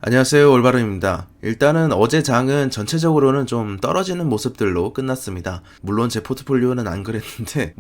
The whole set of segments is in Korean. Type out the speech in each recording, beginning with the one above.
안녕하세요, 올바름입니다. 일단은 어제 장은 전체적으로는 좀 떨어지는 모습들로 끝났습니다. 물론 제 포트폴리오는 안 그랬는데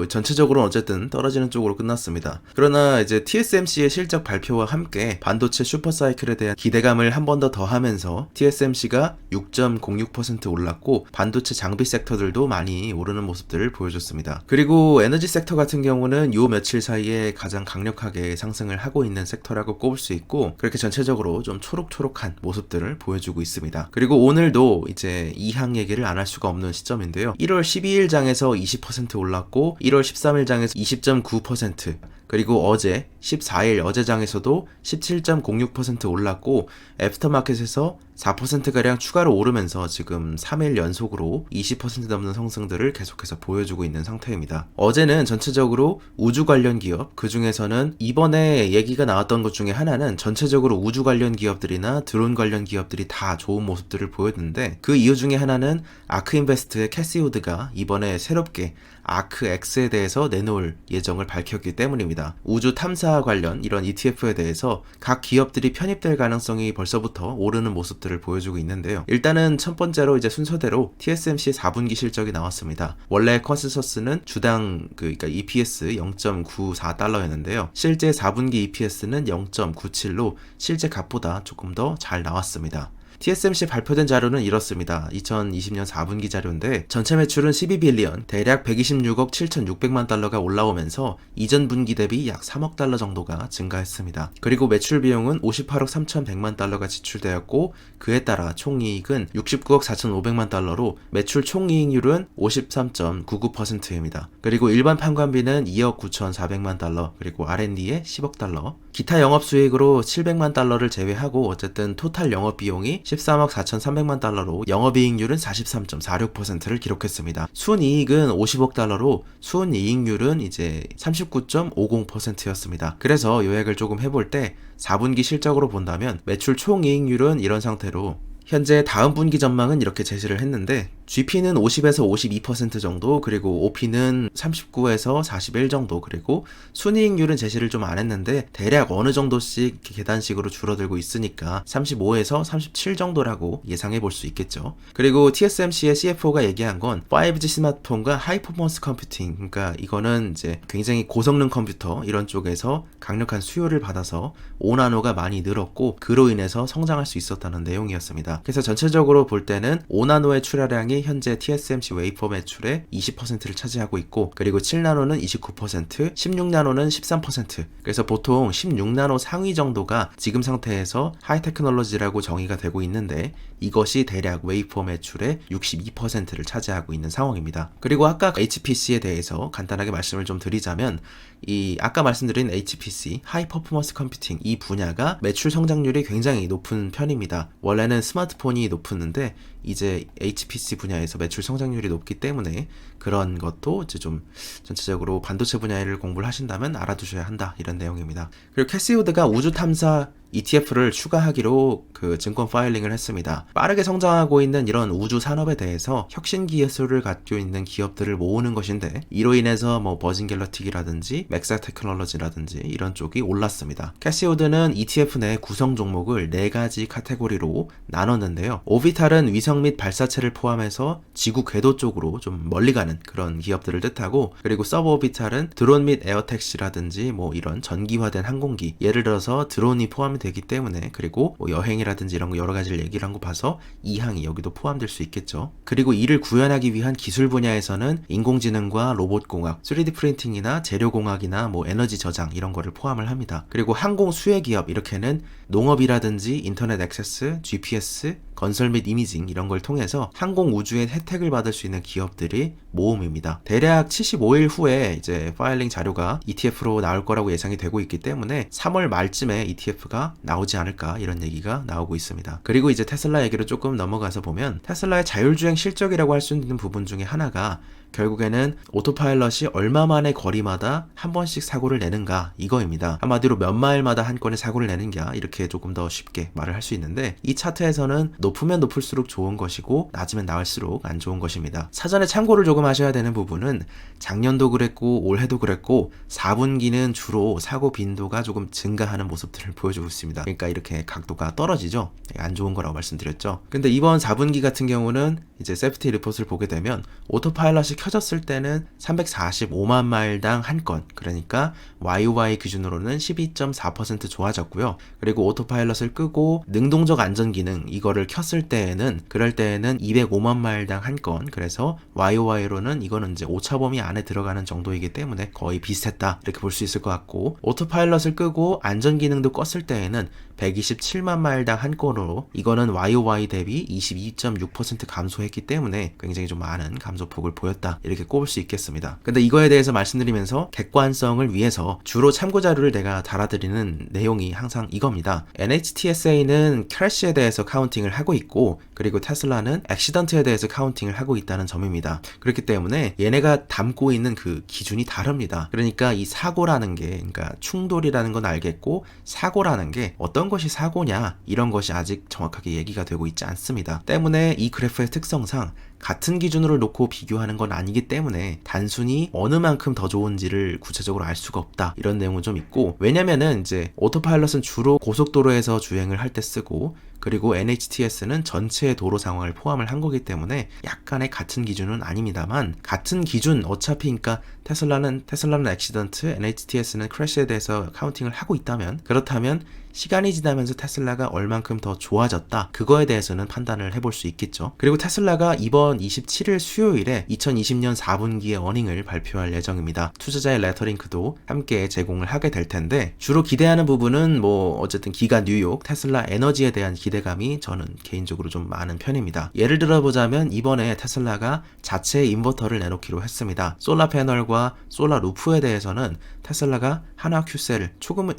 전체적으로는 어쨌든 떨어지는 쪽으로 끝났습니다. 그러나 이제 TSMC의 실적 발표와 함께 반도체 슈퍼사이클에 대한 기대감을 한 번 더 더하면서 TSMC가 6.06% 올랐고 반도체 장비 섹터들도 많이 오르는 모습들을 보여줬습니다. 그리고 에너지 섹터 같은 경우는 요 며칠 사이에 가장 강력하게 상승을 하고 있는 섹터라고 꼽을 수 있고, 그렇게 전체적으로 좀 초록초록한 모습들을 보여주고 있습니다. 그리고 오늘도 이제 이항 얘기를 안 할 수가 없는 시점인데요. 1월 12일 장에서 20% 올랐고 1월 13일 장에서 20.9%, 그리고 어제 14일 어제 장에서도 17.06% 올랐고 애프터마켓에서 4%가량 추가로 오르면서 지금 3일 연속으로 20% 넘는 상승들을 계속해서 보여주고 있는 상태입니다. 어제는 전체적으로 우주 관련 기업, 그 중에서는 이번에 얘기가 나왔던 것 중에 하나는 전체적으로 우주 관련 기업들이나 드론 관련 기업들이 다 좋은 모습들을 보였는데, 그 이유 중에 하나는 아크인베스트의 캐시우드가 이번에 새롭게 아크X에 대해서 내놓을 예정을 밝혔기 때문입니다. 우주 탐사 관련 이런 ETF에 대해서 각 기업들이 편입될 가능성이 벌써부터 오르는 모습들을 보여주고 있는데요. 일단은 첫 번째로 이제 순서대로 TSMC의 4분기 실적이 나왔습니다. 원래 컨센서스는 주당 그러니까 EPS 0.94달러였는데요. 실제 4분기 EPS는 0.97로 실제 값보다 조금 더 잘 나왔습니다. TSMC 발표된 자료는 이렇습니다. 2020년 4분기 자료인데 전체 매출은 12빌리언, 대략 126억 7,600만 달러가 올라오면서 이전 분기 대비 약 3억 달러 정도가 증가했습니다. 그리고 매출 비용은 58억 3,100만 달러가 지출되었고, 그에 따라 총이익은 69억 4,500만 달러로 매출 총이익률은 53.99%입니다. 그리고 일반 판관비는 2억 9,400만 달러, 그리고 R&D에 10억 달러, 기타 영업수익으로 700만 달러를 제외하고 어쨌든 토탈 영업비용이 13억 4,300만 달러로 영업이익률은 43.46%를 기록했습니다. 순이익은 50억 달러로 순이익률은 이제 39.50%였습니다. 그래서 요약을 조금 해볼 때 4분기 실적으로 본다면 매출 총이익률은 이런 상태로, 현재 다음 분기 전망은 이렇게 제시를 했는데 GP는 50에서 52% 정도, 그리고 OP는 39에서 41 정도, 그리고 순이익률은 제시를 좀 안 했는데 대략 어느 정도씩 계단식으로 줄어들고 있으니까 35에서 37 정도라고 예상해 볼 수 있겠죠. 그리고 TSMC의 CFO가 얘기한 건 5G 스마트폰과 하이퍼포먼스 컴퓨팅, 그러니까 이거는 이제 굉장히 고성능 컴퓨터 이런 쪽에서 강력한 수요를 받아서 5나노가 많이 늘었고 그로 인해서 성장할 수 있었다는 내용이었습니다. 그래서 전체적으로 볼 때는 5나노의 출하량이 현재 TSMC 웨이퍼 매출의 20%를 차지하고 있고, 그리고 7나노는 29%, 16나노는 13%. 그래서 보통 16나노 상위 정도가 지금 상태에서 하이테크놀로지라고 정의가 되고 있는데, 이것이 대략 웨이퍼 매출의 62%를 차지하고 있는 상황입니다. 그리고 아까 HPC에 대해서 간단하게 말씀을 좀 드리자면, 이 아까 말씀드린 HPC, 하이 퍼포먼스 컴퓨팅, 이 분야가 매출 성장률이 굉장히 높은 편입니다. 원래는 스마트폰이 높았는데 이제 HPC 분야에서 매출 성장률이 높기 때문에 그런 것도 이제 좀 전체적으로 반도체 분야를 공부를 하신다면 알아두셔야 한다, 이런 내용입니다. 그리고 캐시우드가 우주 탐사 ETF를 추가하기로 그 증권 파일링을 했습니다. 빠르게 성장하고 있는 이런 우주 산업에 대해서 혁신 기술을 갖고 있는 기업들을 모으는 것인데, 이로 인해서 버진 갤럭틱이라든지 맥사 테크놀로지라든지 이런 쪽이 올랐습니다. 캐시우드는 ETF 내 구성 종목을 4가지 카테고리로 나눴는데요. 오비탈은 위성 및 발사체를 포함해서 지구 궤도 쪽으로 좀 멀리 가는 그런 기업들을 뜻하고, 그리고 서브오비탈은 드론 및 에어택시라든지 이런 전기화된 항공기, 예를 들어서 드론이 포함이 되기 때문에, 그리고 여행이라든지 이런 거 여러 가지를 얘기를 한 거 봐서 이항이 여기도 포함될 수 있겠죠. 그리고 이를 구현하기 위한 기술 분야에서는 인공지능과 로봇공학, 3D 프린팅이나 재료공학이나 에너지 저장 이런 거를 포함을 합니다. 그리고 항공 수혜 기업, 이렇게는 농업이라든지 인터넷 액세스, GPS, 건설 및 이미징 이런 걸 통해서 항공 우주의 혜택을 받을 수 있는 기업들이 모음입니다. 대략 75일 후에 이제 파일링 자료가 ETF로 나올 거라고 예상이 되고 있기 때문에 3월 말쯤에 ETF가 나오지 않을까, 이런 얘기가 나오고 있습니다. 그리고 이제 테슬라 얘기로 조금 넘어가서 보면, 테슬라의 자율주행 실적이라고 할 수 있는 부분 중에 하나가 결국에는 오토파일럿이 얼마만의 거리마다 한 번씩 사고를 내는가 이거입니다. 한마디로 몇 마일마다 한 건의 사고를 내는가 이렇게 조금 더 쉽게 말을 할 수 있는데 이 차트에서는 높으면 높을수록 좋은 것이고 낮으면 나을수록 안 좋은 것입니다. 사전에 참고를 조금 하셔야 되는 부분은 작년도 그랬고 올해도 그랬고 4분기는 주로 사고 빈도가 조금 증가하는 모습들을 보여주고 있습니다. 그러니까 이렇게 각도가 떨어지죠. 안 좋은 거라고 말씀드렸죠. 근데 이번 4분기 같은 경우는 이제 세프티 리포트를 보게 되면 오토파일럿이 켜졌을 때는 345만 마일당 한 건, 그러니까 YOY 기준으로는 12.4% 좋아졌고요. 그리고 오토파일럿을 끄고 능동적 안전 기능 이거를 켰을 때에는 그럴 때에는 205만 마일당 한 건, 그래서 YOY로는 이거는 이제 오차범위 안에 들어가는 정도이기 때문에 거의 비슷했다 이렇게 볼 수 있을 것 같고, 오토파일럿을 끄고 안전 기능도 껐을 때에는 127만 마일당 한 건으로 이거는 YOY 대비 22.6% 감소했기 때문에 굉장히 좀 많은 감소폭을 보였다 이렇게 꼽을 수 있겠습니다. 근데 이거에 대해서 말씀드리면서 객관성을 위해서 주로 참고 자료를 내가 달아드리는 내용이 항상 이겁니다. NHTSA는 크래시에 대해서 카운팅을 하고 있고, 그리고 테슬라는 액시던트에 대해서 카운팅을 하고 있다는 점입니다. 그렇기 때문에 얘네가 담고 있는 그 기준이 다릅니다. 그러니까 이 사고라는 게, 그러니까 충돌이라는 건 알겠고 사고라는 게 어떤 것이 사고냐 이런 것이 아직 정확하게 얘기가 되고 있지 않습니다. 때문에 이 그래프의 특성상 같은 기준으로 놓고 비교하는 건 아니기 때문에 단순히 어느 만큼 더 좋은지를 구체적으로 알 수가 없다 이런 내용은 좀 있고, 왜냐면은 이제 오토파일럿은 주로 고속도로에서 주행을 할 때 쓰고, 그리고 NHTS는 전체 도로 상황을 포함을 한 거기 때문에 약간의 같은 기준은 아닙니다만, 같은 기준 어차피 그러니까 테슬라는 액시던트, NHTS는 크래시에 대해서 카운팅을 하고 있다면, 그렇다면 시간이 지나면서 테슬라가 얼만큼 더 좋아졌다 그거에 대해서는 판단을 해볼 수 있겠죠. 그리고 테슬라가 이번 27일 수요일에 2020년 4분기의 어닝을 발표할 예정입니다. 투자자의 레터링크도 함께 제공을 하게 될 텐데, 주로 기대하는 부분은 뭐 어쨌든 기가 뉴욕 테슬라 에너지에 대한 기대감이 저는 개인적으로 좀 많은 편입니다. 예를 들어보자면 이번에 테슬라가 자체 인버터를 내놓기로 했습니다. 솔라 패널과 솔라 루프에 대해서는 테슬라가 하나큐셀,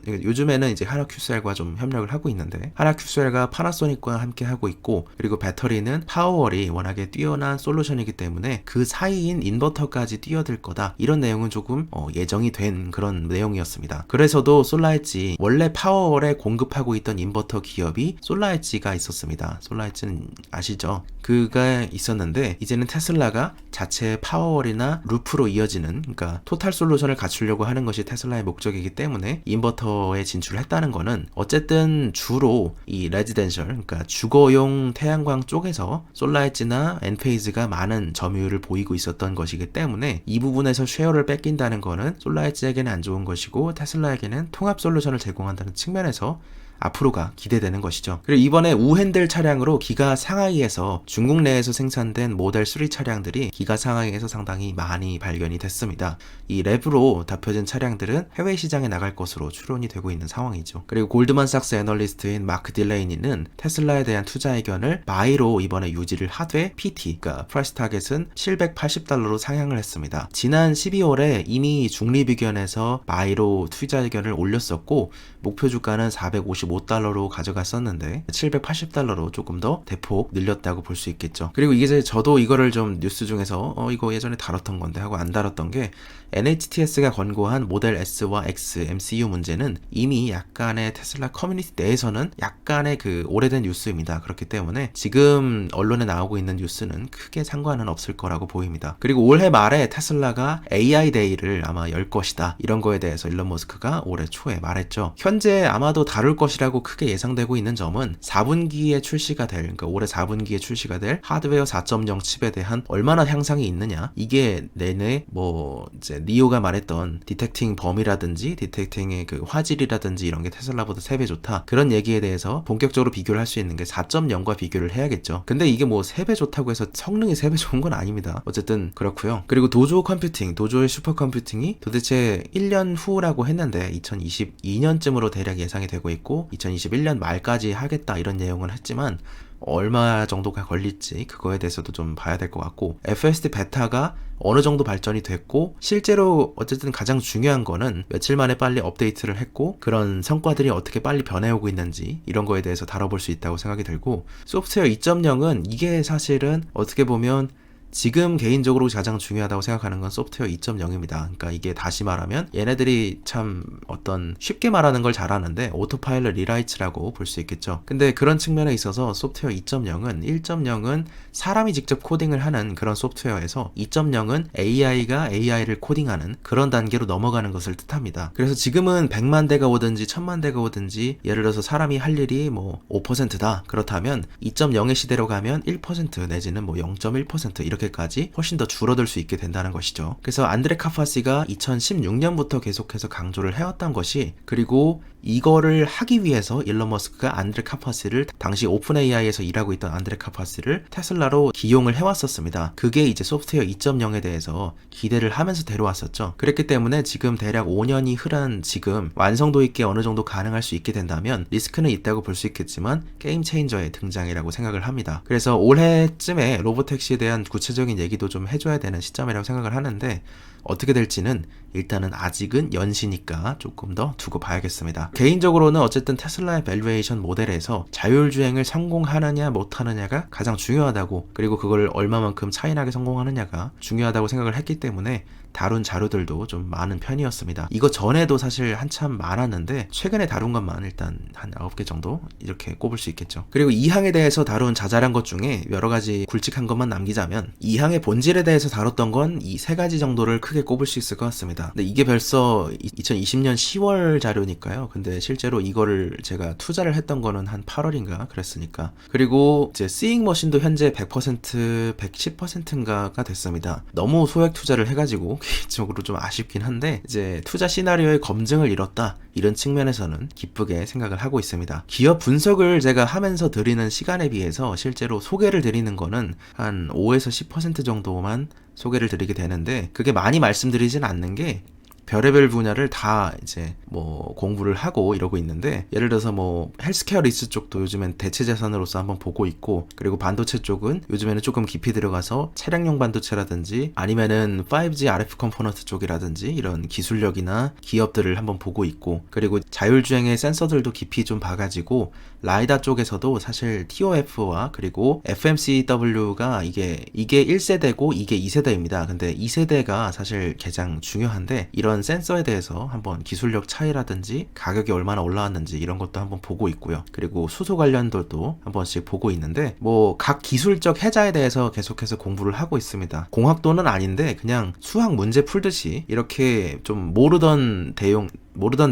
요즘에는 이제 하나큐셀과 좀 협력을 하고 있는데, 하나큐셀과 파나소닉과 함께 하고 있고, 그리고 배터리는 파워월이 워낙에 뛰어난 솔루션이기 때문에 그 사이인 인버터까지 뛰어들 거다 이런 내용은 조금 예정이 된 그런 내용이었습니다. 그래서도 솔라엣지, 원래 파워월에 공급하고 있던 인버터 기업이 솔라엣지가 있었습니다. 솔라엣지는 아시죠? 그가 있었는데 이제는 테슬라가 자체 파워월이나 루프로 이어지는, 그러니까 토탈 솔루션을 갖추려고 하는 것이 테슬라의 목적이기 때문에 인버터에 진출을 했다는 거는 어쨌든 주로 이 레지덴셜, 그러니까 주거용 태양광 쪽에서 솔라엣지나 엔페이즈가 많은 점유율을 보이고 있었던 것이기 때문에 이 부분에서 쉐어를 뺏긴다는 거는 솔라엣지에게는 안 좋은 것이고 테슬라에게는 통합 솔루션을 제공한다는 측면에서 앞으로가 기대되는 것이죠. 그리고 이번에 우핸들 차량으로 기가 상하이에서 중국 내에서 생산된 모델 3 차량들이 기가 상하이에서 상당히 많이 발견이 됐습니다. 이 랩으로 답혀진 차량들은 해외 시장에 나갈 것으로 추론이 되고 있는 상황이죠. 그리고 골드만삭스 애널리스트인 마크 딜레이니는 테슬라에 대한 투자 의견을 바이로 이번에 유지를 하되 PT, 그러니까 프라이스 타겟은 $780로 상향을 했습니다. 지난 12월에 이미 중립의견에서 바이로 투자 의견을 올렸었고 목표 주가는 $455로 가져갔었는데 $780로 조금 더 대폭 늘렸다고 볼 수 있겠죠. 그리고 이게 저도 이거를 좀 뉴스 중에서 이거 예전에 다뤘던 건데 하고 안 다뤘던 게, NHTS가 권고한 모델 S와 X MCU 문제는 이미 약간의 테슬라 커뮤니티 내에서는 약간의 그 오래된 뉴스입니다. 그렇기 때문에 지금 언론에 나오고 있는 뉴스는 크게 상관은 없을 거라고 보입니다. 그리고 올해 말에 테슬라가 AI 데이를 아마 열 것이다 이런 거에 대해서 일론 머스크가 올해 초에 말했죠. 현재 아마도 다룰 것이라고 크게 예상되고 있는 점은 4분기에 출시가 될, 그러니까 올해 4분기에 출시가 될 하드웨어 4.0 칩에 대한 얼마나 향상이 있느냐, 이게 내내 뭐 이제 니오가 말했던 디텍팅 범위라든지 디텍팅의 그 화질이라든지 이런 게 테슬라보다 3배 좋다 그런 얘기에 대해서 본격적으로 비교를 할 수 있는 게 4.0과 비교를 해야겠죠. 근데 이게 뭐 3배 좋다고 해서 성능이 3배 좋은 건 아닙니다. 어쨌든 그렇고요. 그리고 도조 컴퓨팅, 도조의 슈퍼 컴퓨팅이 도대체 1년 후라고 했는데 2022년쯤으로 대략 예상이 되고 있고 2021년 말까지 하겠다 이런 내용은 했지만 얼마 정도가 걸릴지 그거에 대해서도 좀 봐야 될 것 같고, FSD 베타가 어느 정도 발전이 됐고 실제로 어쨌든 가장 중요한 거는 며칠 만에 빨리 업데이트를 했고 그런 성과들이 어떻게 빨리 변해오고 있는지 이런 거에 대해서 다뤄볼 수 있다고 생각이 들고, 소프트웨어 2.0은 이게 사실은 어떻게 보면 지금 개인적으로 가장 중요하다고 생각하는 건 소프트웨어 2.0입니다. 그러니까 이게 다시 말하면 얘네들이 참 어떤 쉽게 말하는 걸 잘하는데 오토파일럿 리라이트라고 볼 수 있겠죠. 근데 그런 측면에 있어서 소프트웨어 2.0은 1.0은 사람이 직접 코딩을 하는 그런 소프트웨어에서 2.0은 AI가 AI를 코딩하는 그런 단계로 넘어가는 것을 뜻합니다. 그래서 지금은 100만 대가 오든지 1000만 대가 오든지 예를 들어서 사람이 할 일이 뭐 5%다. 그렇다면 2.0의 시대로 가면 1% 내지는 뭐 0.1% 이렇게까지 훨씬 더 줄어들 수 있게 된다는 것이죠. 그래서 안드레 카파시가 2016년부터 계속해서 강조를 해왔던 것이, 그리고 이거를 하기 위해서 일론 머스크가 안드레 카파시를, 당시 오픈 AI에서 일하고 있던 안드레 카파시를 테슬라로 기용을 해왔었습니다. 그게 이제 소프트웨어 2.0에 대해서 기대를 하면서 데려왔었죠. 그랬기 때문에 지금 대략 5년이 흐른 지금 완성도 있게 어느 정도 가능할 수 있게 된다면 리스크는 있다고 볼 수 있겠지만 게임 체인저의 등장이라고 생각을 합니다. 그래서 올해쯤에 로보택시에 대한 구체적인 얘기도 좀 해줘야 되는 시점이라고 생각을 하는데, 어떻게 될지는 일단은 아직은 연시니까 조금 더 두고 봐야겠습니다. 개인적으로는 어쨌든 테슬라의 밸류에이션 모델에서 자율주행을 성공하느냐 못하느냐가 가장 중요하다고, 그리고 그걸 얼마만큼 차이나게 성공하느냐가 중요하다고 생각을 했기 때문에 다룬 자료들도 좀 많은 편이었습니다. 이거 전에도 사실 한참 많았는데 최근에 다룬 것만 일단 한 9개 정도 이렇게 꼽을 수 있겠죠. 그리고 이 항에 대해서 다룬 자잘한 것 중에 여러 가지 굵직한 것만 남기자면, 이 항의 본질에 대해서 다뤘던 건 이 3가지 정도를 크게 꼽을 수 있을 것 같습니다. 근데 이게 벌써 2020년 10월 자료니까요. 근데 실제로 이거를 제가 투자를 했던 거는 한 8월인가 그랬으니까. 그리고 이제 쓰잉 머신도 현재 100%, 110%인가가 됐습니다. 너무 소액 투자를 해가지고 개인적으로 좀 아쉽긴 한데, 이제 투자 시나리오의 검증을 이뤘다, 이런 측면에서는 기쁘게 생각을 하고 있습니다. 기업 분석을 제가 하면서 드리는 시간에 비해서 실제로 소개를 드리는 거는 한 5에서 10% 정도만 소개를 드리게 되는데, 그게 많이 말씀드리진 않는 게 별의별 분야를 다 이제 뭐 공부를 하고 이러고 있는데, 예를 들어서 뭐 헬스케어 리스 쪽도 요즘엔 대체 자산으로서 한번 보고 있고, 그리고 반도체 쪽은 요즘에는 조금 깊이 들어가서 차량용 반도체라든지 아니면은 5G RF 컴포넌트 쪽이라든지 이런 기술력이나 기업들을 한번 보고 있고, 그리고 자율주행의 센서들도 깊이 좀 봐가지고 라이다 쪽에서도 사실 TOF와 그리고 FMCW가 이게 1세대고 이게 2세대입니다. 근데 2세대가 사실 가장 중요한데, 이런 센서에 대해서 한번 기술력 차이라든지 가격이 얼마나 올라왔는지 이런 것도 한번 보고 있고요. 그리고 수소 관련들도 한 번씩 보고 있는데, 뭐 각 기술적 해자에 대해서 계속해서 공부를 하고 있습니다. 공학도는 아닌데 그냥 수학 문제 풀듯이 이렇게 좀 모르던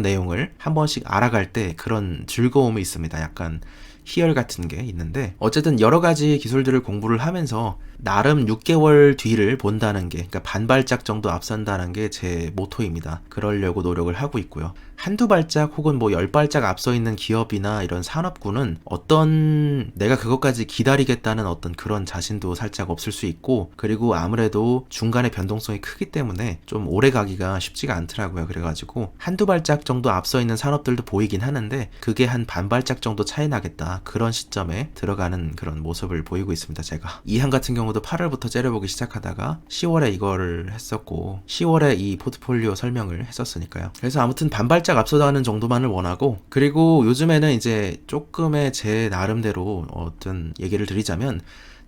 내용을 한 번씩 알아갈 때 그런 즐거움이 있습니다. 약간 희열 같은 게 있는데, 어쨌든 여러 가지 기술들을 공부를 하면서 나름 6개월 뒤를 본다는 게, 그러니까 반발짝 정도 앞선다는 게 제 모토입니다. 그러려고 노력을 하고 있고요. 한두 발짝 혹은 뭐 10발짝 앞서 있는 기업이나 이런 산업군은 어떤 내가 그것까지 기다리겠다는 어떤 그런 자신도 살짝 없을 수 있고, 그리고 아무래도 중간에 변동성이 크기 때문에 좀 오래 가기가 쉽지가 않더라고요. 그래가지고 한두 발짝 정도 앞서 있는 산업들도 보이긴 하는데, 그게 한 반발짝 정도 차이 나겠다, 그런 시점에 들어가는 그런 모습을 보이고 있습니다. 제가 이 항 같은 경우도 8월부터 째려보기 시작하다가 10월에 이거를 했었고 10월에 이 포트폴리오 설명을 했었으니까요. 그래서 아무튼 반발짝 앞서가는 정도만을 원하고, 그리고 요즘에는 이제 조금의 제 나름대로 어떤 얘기를 드리자면,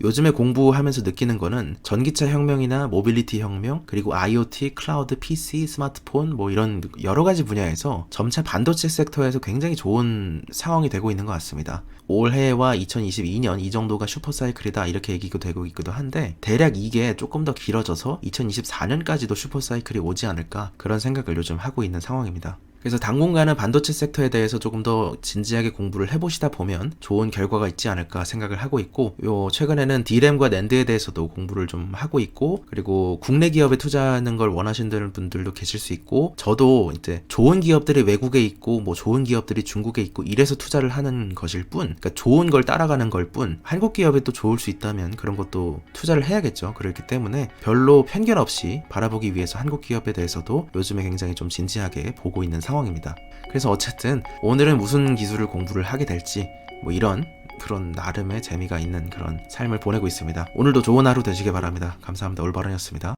요즘에 공부하면서 느끼는 거는 전기차 혁명이나 모빌리티 혁명, 그리고 IoT, 클라우드, PC, 스마트폰 뭐 이런 여러 가지 분야에서 점차 반도체 섹터에서 굉장히 좋은 상황이 되고 있는 것 같습니다. 올해와 2022년 이 정도가 슈퍼사이클이다, 이렇게 얘기가 되고 있기도 한데, 대략 이게 조금 더 길어져서 2024년까지도 슈퍼사이클이 오지 않을까, 그런 생각을 요즘 하고 있는 상황입니다. 그래서 당분간은 반도체 섹터에 대해서 조금 더 진지하게 공부를 해보시다 보면 좋은 결과가 있지 않을까 생각을 하고 있고, 최근에는 D램과 낸드에 대해서도 공부를 좀 하고 있고, 그리고 국내 기업에 투자하는 걸 원하시는 분들도 계실 수 있고, 저도 이제 좋은 기업들이 외국에 있고 뭐 좋은 기업들이 중국에 있고 이래서 투자를 하는 것일 뿐, 그러니까 좋은 걸 따라가는 걸 뿐, 한국 기업에 또 좋을 수 있다면 그런 것도 투자를 해야겠죠. 그렇기 때문에 별로 편견 없이 바라보기 위해서 한국 기업에 대해서도 요즘에 굉장히 좀 진지하게 보고 있는 상황입니다. 그래서 어쨌든 오늘은 무슨 기술을 공부를 하게 될지 뭐 이런 그런 나름의 재미가 있는 그런 삶을 보내고 있습니다. 오늘도 좋은 하루 되시길 바랍니다. 감사합니다. 올바른이었습니다.